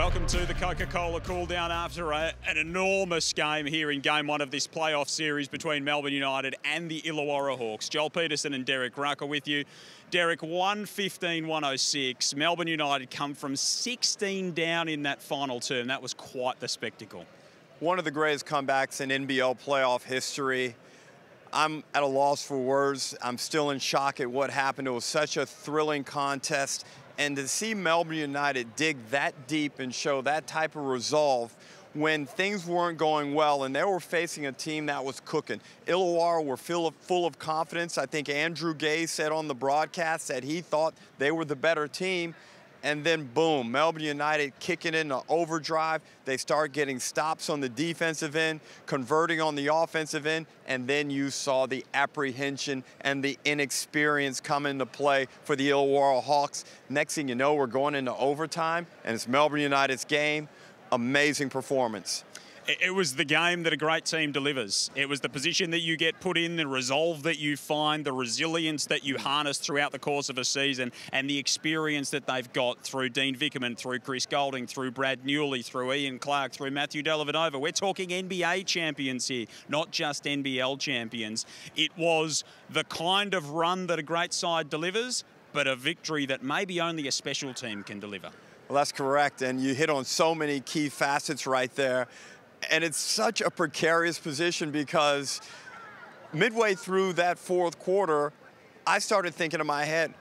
Welcome to the Coca-Cola cool down after an enormous game here in Game 1 of this playoff series between Melbourne United and the Illawarra Hawks. Joel Peterson and Derek Rucker with you. Derek, 115-106. Melbourne United come from 16 down in that final term. That was quite the spectacle. One of the greatest comebacks in NBL playoff history. I'm at a loss for words. I'm still in shock at what happened. It was such a thrilling contest. And to see Melbourne United dig that deep and show that type of resolve when things weren't going well and they were facing a team that was cooking. Illawarra were full of confidence. I think Andrew Gay said on the broadcast that he thought they were the better team. And then, boom, Melbourne United kicking into overdrive. They start getting stops on the defensive end, converting on the offensive end, and then you saw the apprehension and the inexperience come into play for the Illawarra Hawks. Next thing you know, we're going into overtime, and it's Melbourne United's game. Amazing performance. It was the game that a great team delivers. It was the position that you get put in, the resolve that you find, the resilience that you harness throughout the course of a season, and the experience that they've got through Dean Vickerman, through Chris Golding, through Brad Newley, through Ian Clark, through Matthew Dellavedova. We're talking NBA champions here, not just NBL champions. It was the kind of run that a great side delivers, but a victory that maybe only a special team can deliver. Well, that's correct, and you hit on so many key facets right there. And it's such a precarious position because midway through that fourth quarter, I started thinking in my head,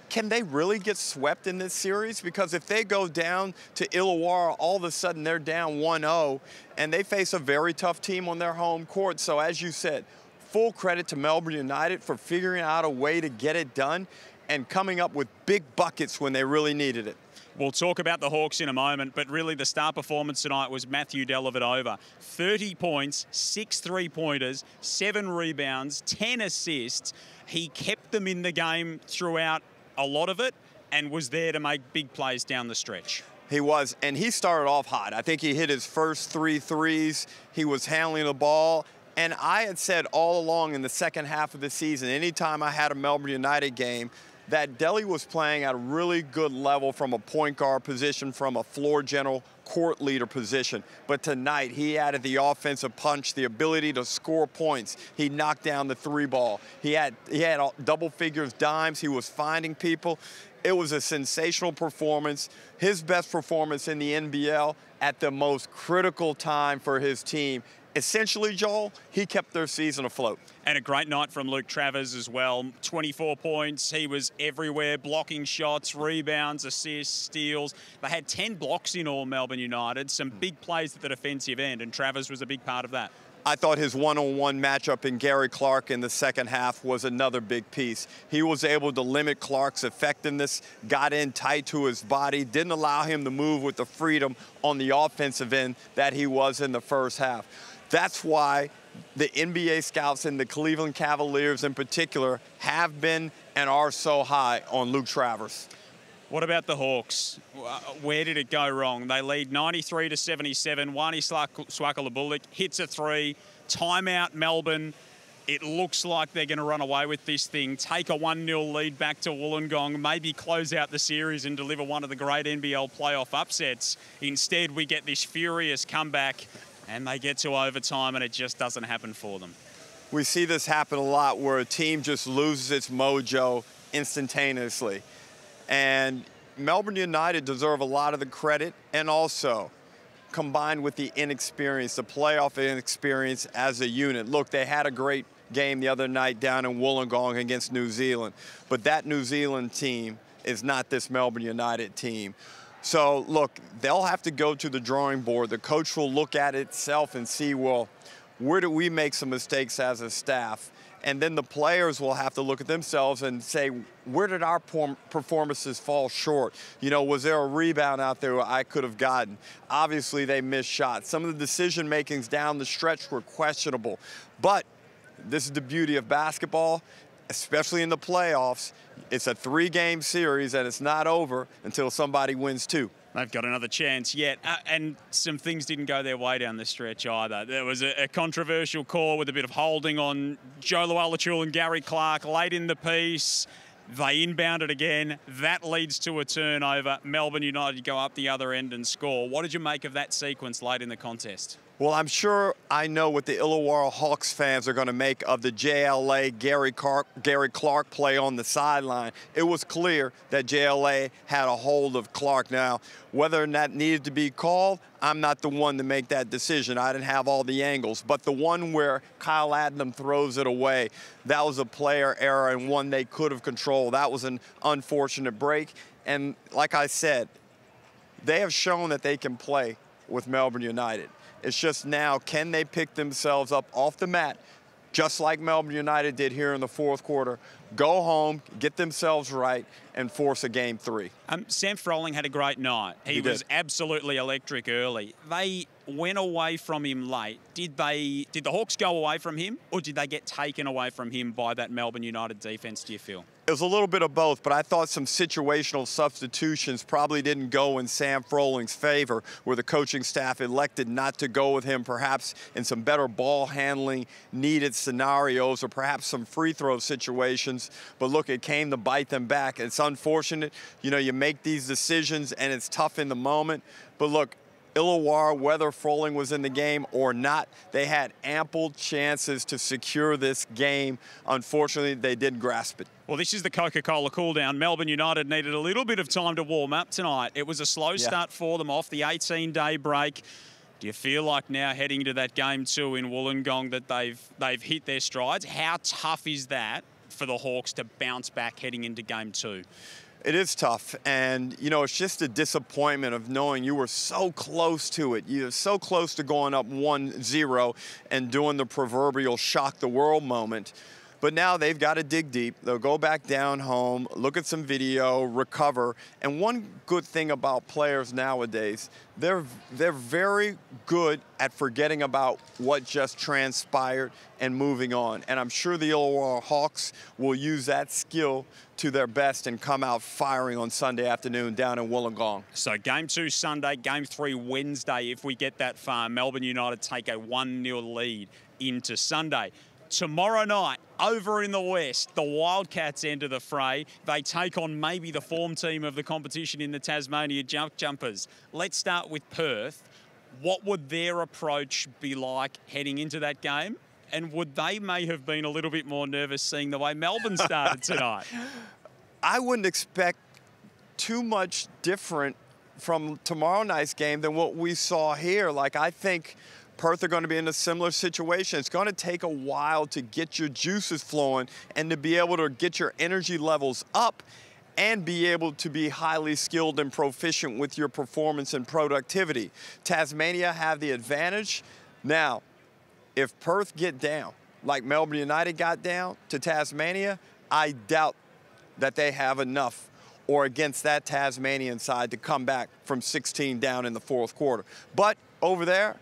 can they really get swept in this series? Because if they go down to Illawarra, all of a sudden they're down 1-0, and they face a very tough team on their home court. So as you said, full credit to Melbourne United for figuring out a way to get it done and coming up with big buckets when they really needed it. We'll talk about the Hawks in a moment, but really the star performance tonight was Matthew Dellavedova. 30 points, 6 three-pointers, 7 rebounds, 10 assists. He kept them in the game throughout a lot of it and was there to make big plays down the stretch. He was, and he started off hot. I think he hit his first 3 threes. He was handling the ball. And I had said all along in the second half of the season, anytime I had a Melbourne United game, that Delly was playing at a really good level from a point guard position, from a floor general, court leader position. But tonight, he added the offensive punch, the ability to score points. He knocked down the 3-ball. He had double figures dimes. He was finding people. It was a sensational performance, his best performance in the NBL at the most critical time for his team. Essentially, Joel, he kept their season afloat. And a great night from Luke Travers as well. 24 points. He was everywhere, blocking shots, rebounds, assists, steals. They had 10 blocks in all, Melbourne United. Some big plays at the defensive end, and Travers was a big part of that. I thought his one-on-one matchup in Gary Clark in the second half was another big piece. He was able to limit Clark's effectiveness, got in tight to his body, didn't allow him to move with the freedom on the offensive end that he was in the first half. That's why the NBA scouts and the Cleveland Cavaliers in particular have been and are so high on Luke Travers. What about the Hawks? Where did it go wrong? They lead 93-77. Wani Swakala-Bullock hits a 3. Timeout Melbourne. It looks like they're going to run away with this thing, take a 1-0 lead back to Wollongong, maybe close out the series and deliver one of the great NBL playoff upsets. Instead, we get this furious comeback and they get to overtime and it just doesn't happen for them. We see this happen a lot where a team just loses its mojo instantaneously. And Melbourne United deserve a lot of the credit, and also combined with the inexperience, the playoff inexperience as a unit. Look, they had a great game the other night down in Wollongong against New Zealand, but that New Zealand team is not this Melbourne United team. So, look, they'll have to go to the drawing board. The coach will look at itself and see, well, where do we make some mistakes as a staff? And then the players will have to look at themselves and say, where did our performances fall short? You know, was there a rebound out there I could have gotten? Obviously, they missed shots. Some of the decision makings down the stretch were questionable. But this is the beauty of basketball, especially in the playoffs. It's a 3-game series, and it's not over until somebody wins 2. They've got another chance yet. And some things didn't go their way down the stretch either. There was a controversial call with a bit of holding on Joe Lualachul and Gary Clark late in the piece. They inbound it again. That leads to a turnover. Melbourne United go up the other end and score. What did you make of that sequence late in the contest? Well, I'm sure I know what the Illawarra Hawks fans are going to make of the JLA Gary Clark play on the sideline. It was clear that JLA had a hold of Clark. Now, whether or not needed to be called, I'm not the one to make that decision. I didn't have all the angles. But the one where Kyle Adnam throws it away, that was a player error and one they could have controlled. That was an unfortunate break. And like I said, they have shown that they can play with Melbourne United. It's just now, can they pick themselves up off the mat, just like Melbourne United did here in the fourth quarter, go home, get themselves right, and force a game 3. Sam Froling had a great night. He was absolutely electric early. They went away from him late. Did the Hawks go away from him, or did they get taken away from him by that Melbourne United defence, do you feel? It was a little bit of both, but I thought some situational substitutions probably didn't go in Sam Froling's favor, where the coaching staff elected not to go with him, perhaps in some better ball handling needed scenarios, or perhaps some free throw situations. But look, it came to bite them back. It's unfortunate. You know, you make these decisions and it's tough in the moment. But look, Illawarra, whether Froling was in the game or not, they had ample chances to secure this game. Unfortunately, they didn't grasp it. Well, this is the Coca-Cola cool-down. Melbourne United needed a little bit of time to warm up tonight. It was a slow start for them off the 18-day break. Do you feel like now heading to that game 2 in Wollongong that they've hit their strides? How tough is that for the Hawks to bounce back heading into game 2? It is tough, and, you know, it's just a disappointment of knowing you were so close to it. You're so close to going up 1-0 and doing the proverbial shock the world moment. But now they've got to dig deep. They'll go back down home, look at some video, recover. And one good thing about players nowadays, they're very good at forgetting about what just transpired and moving on. And I'm sure the Illawarra Hawks will use that skill to their best and come out firing on Sunday afternoon down in Wollongong. So game 2 Sunday, game 3 Wednesday. If we get that far, Melbourne United take a 1-0 lead into Sunday. Tomorrow night, over in the West, the Wildcats enter the fray. They take on maybe the form team of the competition in the Tasmania Jumpers. Let's start with Perth. What would their approach be like heading into that game? And would they may have been a little bit more nervous seeing the way Melbourne started tonight? I wouldn't expect too much different from tomorrow night's game than what we saw here. Like, I think Perth are going to be in a similar situation. It's going to take a while to get your juices flowing and to be able to get your energy levels up and be able to be highly skilled and proficient with your performance and productivity. Tasmania have the advantage. Now, if Perth get down, like Melbourne United got down to Tasmania, I doubt that they have enough or against that Tasmanian side to come back from 16 down in the fourth quarter. But over there,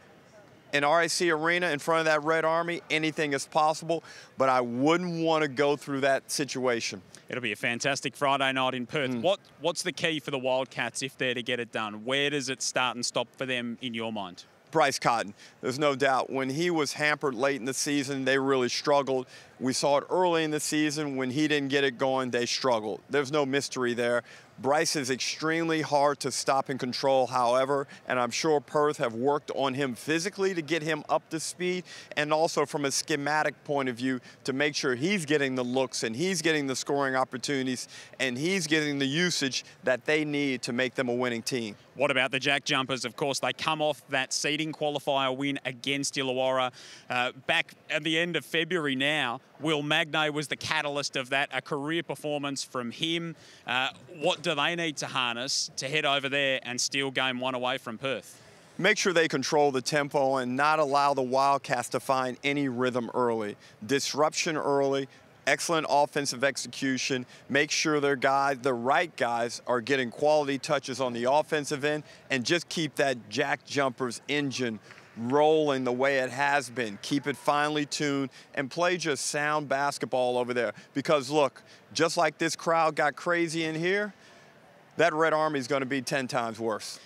in RAC Arena, in front of that Red Army, anything is possible, but I wouldn't want to go through that situation. It'll be a fantastic Friday night in Perth. What's the key for the Wildcats if they're to get it done? Where does it start and stop for them in your mind? Bryce Cotton, there's no doubt. When he was hampered late in the season, they really struggled. We saw it early in the season. When he didn't get it going, they struggled. There's no mystery there. Bryce is extremely hard to stop and control, however, and I'm sure Perth have worked on him physically to get him up to speed, and also from a schematic point of view to make sure he's getting the looks and he's getting the scoring opportunities and he's getting the usage that they need to make them a winning team. What about the Jack Jumpers? Of course, they come off that seeding qualifier win against Illawarra back at the end of February now. Will Magnay was the catalyst of that, a career performance from him. What do they need to harness to head over there and steal game 1 away from Perth? Make sure they control the tempo and not allow the Wildcats to find any rhythm early. Disruption early, excellent offensive execution. Make sure their guys, the right guys, are getting quality touches on the offensive end, and just keep that Jack Jumpers engine rolling the way it has been. Keep it finely tuned and play just sound basketball over there. Because look, just like this crowd got crazy in here, that Red Army is going to be 10 times worse.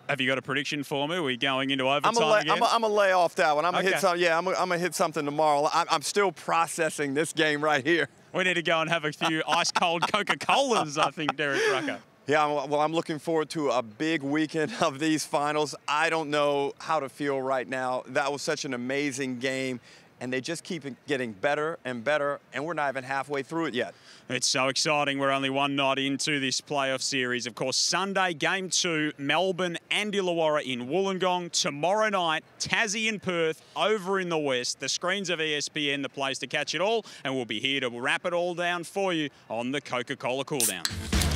Have you got a prediction for me? Are we going into overtime again? I'm going to lay off that one. I'm going to hit something tomorrow. I'm still processing this game right here. We need to go and have a few ice-cold Coca-Colas, I think, Derek Rucker. Yeah, well, I'm looking forward to a big weekend of these finals. I don't know how to feel right now. That was such an amazing game, and they just keep getting better and better, and we're not even halfway through it yet. It's so exciting. We're only one night into this playoff series. Of course, Sunday, Game 2, Melbourne and Illawarra in Wollongong. Tomorrow night, Tassie and Perth over in the west. The screens of ESPN, the place to catch it all, and we'll be here to wrap it all down for you on the Coca-Cola Cooldown.